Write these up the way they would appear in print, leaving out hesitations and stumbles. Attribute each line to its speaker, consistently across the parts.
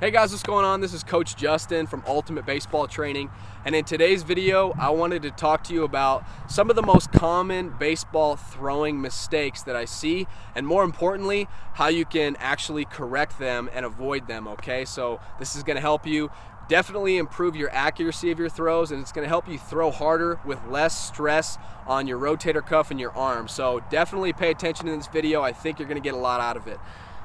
Speaker 1: Hey guys, what's going on? This is Coach Justin from Ultimate Baseball Training, and in today's video I wanted to talk to you about some of the most common baseball throwing mistakes that I see, and more importantly, how you can actually correct them and avoid them, okay? So this is going to help you definitely improve your accuracy of your throws, and it's going to help you throw harder with less stress on your rotator cuff and your arm. So definitely pay attention in this video. I think you're going to get a lot out of it.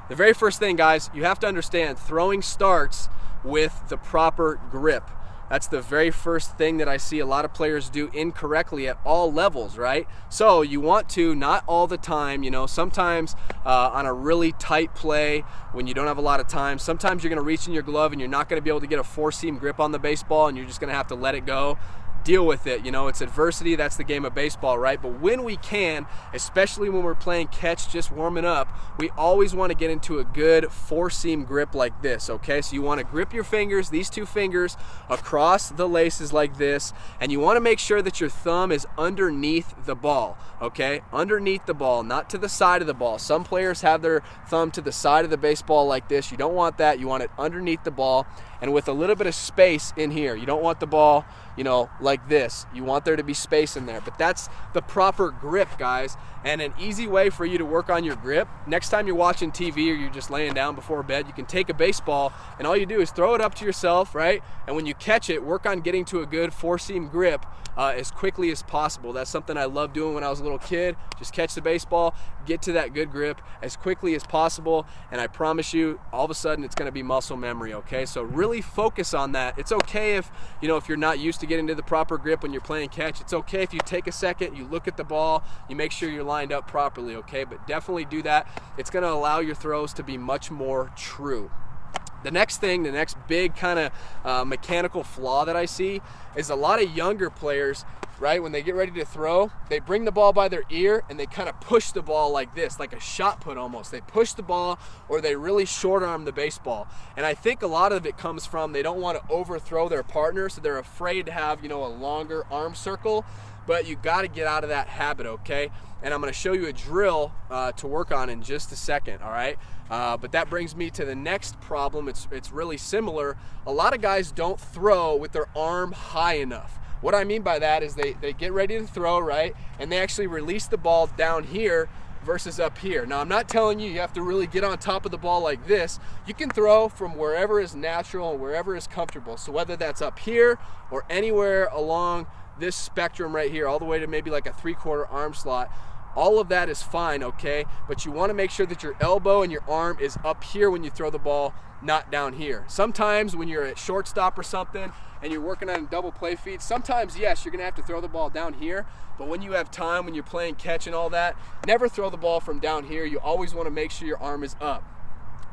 Speaker 1: The very first thing, guys, you have to understand throwing starts with the proper grip. That's the very first thing that I see a lot of players do incorrectly at all levels, right? So you want to, not all the time, sometimes on a really tight play when you don't have a lot of time, sometimes you're going to reach in your glove and you're not going to be able to get a four-seam grip on the baseball and you're just going to have to let it go. Deal with it. It's adversity. That's the game of baseball, right? But when we can, especially when we're playing catch, just warming up, we always want to get into a good four-seam grip like this, okay? So you want to grip your fingers, these two fingers, across the laces like this, and you want to make sure that your thumb is underneath the ball, okay? Underneath the ball, not to the side of the ball. Some players have their thumb to the side of the baseball like this. You don't want that. You want it underneath the ball and with a little bit of space in here. You don't want the ball, like this. You want there to be space in there, but that's the proper grip, guys. And an easy way for you to work on your grip, next time you're watching TV or you're just laying down before bed, you can take a baseball and all you do is throw it up to yourself, right? And when you catch it, work on getting to a good four-seam grip as quickly as possible. That's something I loved doing when I was a little kid. Just catch the baseball, get to that good grip as quickly as possible, and I promise you, all of a sudden it's going to be muscle memory, okay? So really focus on that. It's okay if you're not used to getting to the proper grip when you're playing catch. It's okay if you take a second, you look at the ball, you make sure you're lined up properly, okay? But definitely do that. It's going to allow your throws to be much more true. The next big kind of mechanical flaw that I see is a lot of younger players, right, when they get ready to throw, they bring the ball by their ear and they kind of push the ball like this, like a shot put almost. They push the ball or they really short arm the baseball. And I think a lot of it comes from they don't want to overthrow their partner, so they're afraid to have, a longer arm circle. But you got to get out of that habit, okay? And I'm going to show you a drill to work on in just a second, all right? But that brings me to the next problem. It's really similar. A lot of guys don't throw with their arm high enough. What I mean by that is they get ready to throw, right? And they actually release the ball down here versus up here. Now, I'm not telling you have to really get on top of the ball like this. You can throw from wherever is natural and wherever is comfortable. So whether that's up here or anywhere along this spectrum right here, all the way to maybe like a 3/4 arm slot, all of that is fine, okay? But you want to make sure that your elbow and your arm is up here when you throw the ball, not down here. Sometimes when you're at shortstop or something and you're working on double play feet, sometimes, yes, you're going to have to throw the ball down here. But when you have time, when you're playing catch and all that, never throw the ball from down here. You always want to make sure your arm is up.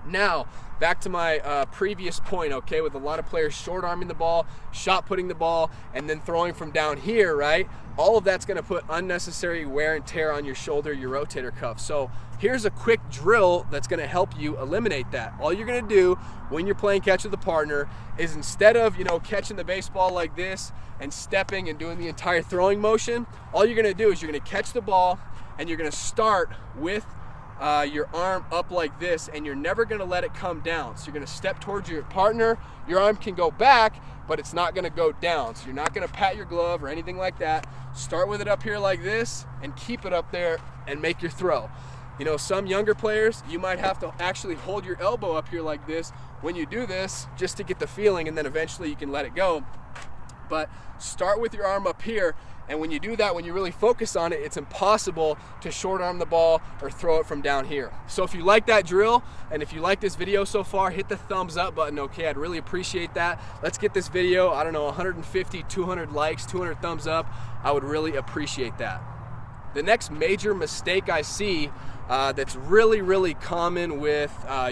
Speaker 1: Now, back to my previous point, okay, with a lot of players short arming the ball, shot putting the ball, and then throwing from down here, right? All of that's going to put unnecessary wear and tear on your shoulder, your rotator cuff. So here's a quick drill that's going to help you eliminate that. All you're going to do when you're playing catch with a partner is instead of, catching the baseball like this and stepping and doing the entire throwing motion, all you're going to do is you're going to catch the ball and you're going to start with your arm up like this, and you're never going to let it come down. So you're going to step towards your partner. Your arm can go back, but it's not going to go down. So you're not going to pat your glove or anything like that. Start with it up here like this and keep it up there and make your throw. Some younger players, you might have to actually hold your elbow up here like this when you do this just to get the feeling, and then eventually you can let it go. But start with your arm up here, and when you do that, when you really focus on it, it's impossible to short arm the ball or throw it from down here. So if you like that drill, and if you like this video so far, hit the thumbs up button, okay? I'd really appreciate that. Let's get this video, 150, 200 likes, 200 thumbs up. I would really appreciate that. The next major mistake I see that's really common with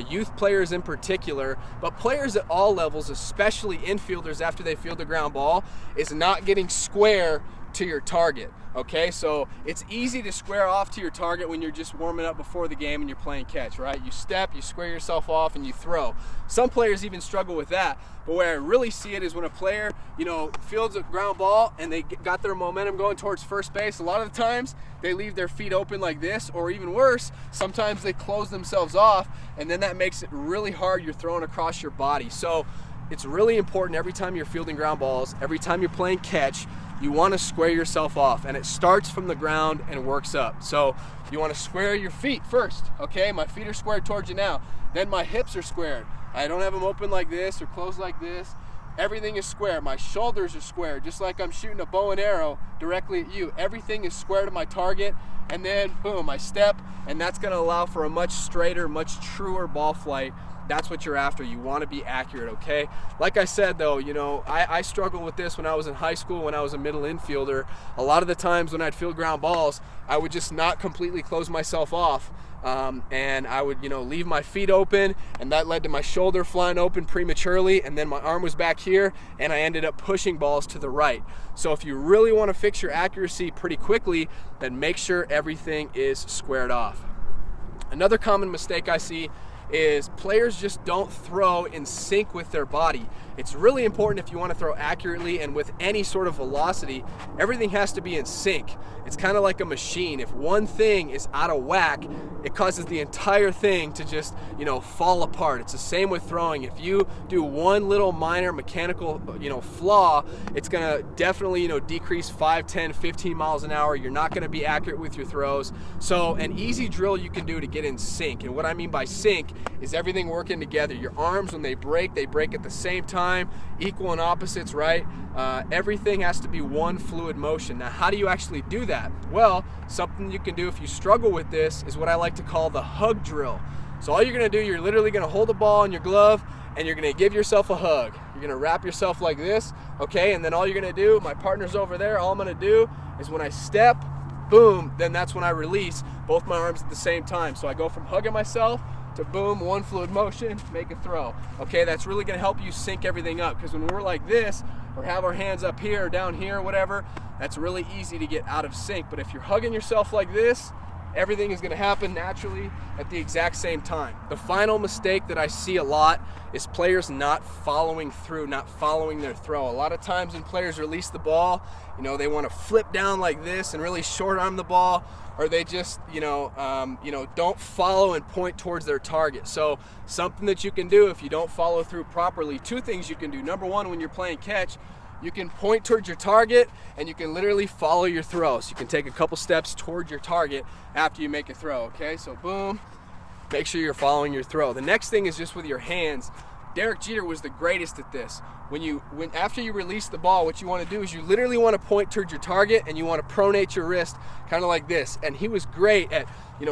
Speaker 1: youth players in particular, but players at all levels, especially infielders after they field the ground ball, is not getting square to your target. Okay, so it's easy to square off to your target when you're just warming up before the game and you're playing catch, right? You step, you square yourself off, and you throw. Some players even struggle with that, but where I really see it is when a player, fields a ground ball and they got their momentum going towards first base. A lot of the times they leave their feet open like this, or even worse, sometimes they close themselves off, and then that makes it really hard. You're throwing across your body. So it's really important every time you're fielding ground balls, every time you're playing catch, you want to square yourself off, and it starts from the ground and works up. So you want to square your feet first. Okay, my feet are squared towards you now. Then my hips are squared. I don't have them open like this or closed like this. Everything is square. My shoulders are square, just like I'm shooting a bow and arrow directly at you. Everything is square to my target, and then boom, I step, and that's going to allow for a much straighter, much truer ball flight. That's what you're after. You want to be accurate, okay? Like I said, though, I struggled with this when I was in high school, when I was a middle infielder. A lot of the times when I'd field ground balls, I would just not completely close myself off. And I would, leave my feet open, and that led to my shoulder flying open prematurely, and then my arm was back here, and I ended up pushing balls to the right. So if you really want to fix your accuracy pretty quickly, then make sure everything is squared off. Another common mistake I see is players just don't throw in sync with their body. It's really important if you want to throw accurately and with any sort of velocity, everything has to be in sync. It's kind of like a machine. If one thing is out of whack, it causes the entire thing to just, fall apart. It's the same with throwing. If you do one little minor mechanical, flaw, it's going to definitely, decrease 5, 10, 15 miles an hour. You're not going to be accurate with your throws. So an easy drill you can do to get in sync, and what I mean by sync is everything working together. Your arms, when they break at the same time, equal and opposites, right? Everything has to be one fluid motion. Now, how do you actually do that? Well, something you can do if you struggle with this is what I like to call the hug drill. So all you're gonna do, you're literally gonna hold the ball in your glove and you're gonna give yourself a hug. You're gonna wrap yourself like this, okay? And then all you're gonna do, my partner's over there, all I'm gonna do is when I step, boom, then that's when I release both my arms at the same time. So I go from hugging myself to boom, one fluid motion, make a throw. Okay, that's really gonna help you sync everything up, because when we're like this, or have our hands up here or down here or whatever, that's really easy to get out of sync. But if you're hugging yourself like this, everything is gonna happen naturally at the exact same time. The final mistake that I see a lot is players not following through, not following their throw. A lot of times when players release the ball, they wanna flip down like this and really short arm the ball, or they just, don't follow and point towards their target. So something that you can do if you don't follow through properly, two things you can do. Number one, when you're playing catch, you can point towards your target and you can literally follow your throw. So you can take a couple steps toward your target after you make a throw, okay? So boom, make sure you're following your throw. The next thing is just with your hands. Derek Jeter was the greatest at this. After you release the ball, what you want to do is you literally want to point towards your target and you want to pronate your wrist kind of like this. And he was great at,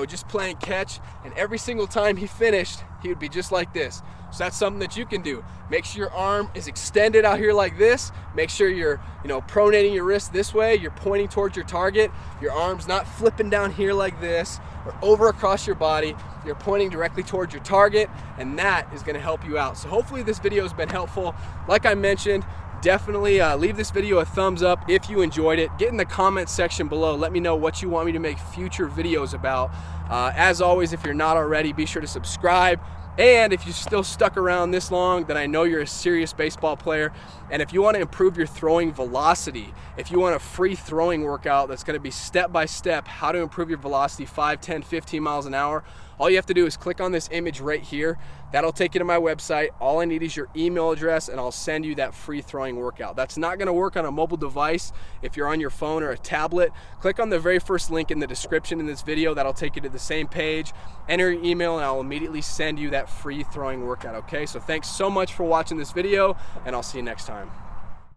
Speaker 1: just playing catch, and every single time he finished, he would be just like this. So that's something that you can do. Make sure your arm is extended out here like this. Make sure you're, pronating your wrist this way. You're pointing towards your target. Your arm's not flipping down here like this or over across your body. You're pointing directly towards your target, and that is going to help you out. So hopefully this video has been helpful. Like I mentioned, definitely leave this video a thumbs up if you enjoyed it. Get in the comment section below. Let me know what you want me to make future videos about. As always, if you're not already, be sure to subscribe. And if you're still stuck around this long, then I know you're a serious baseball player. And if you want to improve your throwing velocity, if you want a free throwing workout that's going to be step by step how to improve your velocity 5, 10, 15 miles an hour, all you have to do is click on this image right here. That'll take you to my website. All I need is your email address and I'll send you that free throwing workout. That's not going to work on a mobile device if you're on your phone or a tablet. Click on the very first link in the description in this video. That'll take you to the same page. Enter your email and I'll immediately send you that free throwing workout, okay? So thanks so much for watching this video, and I'll see you next time.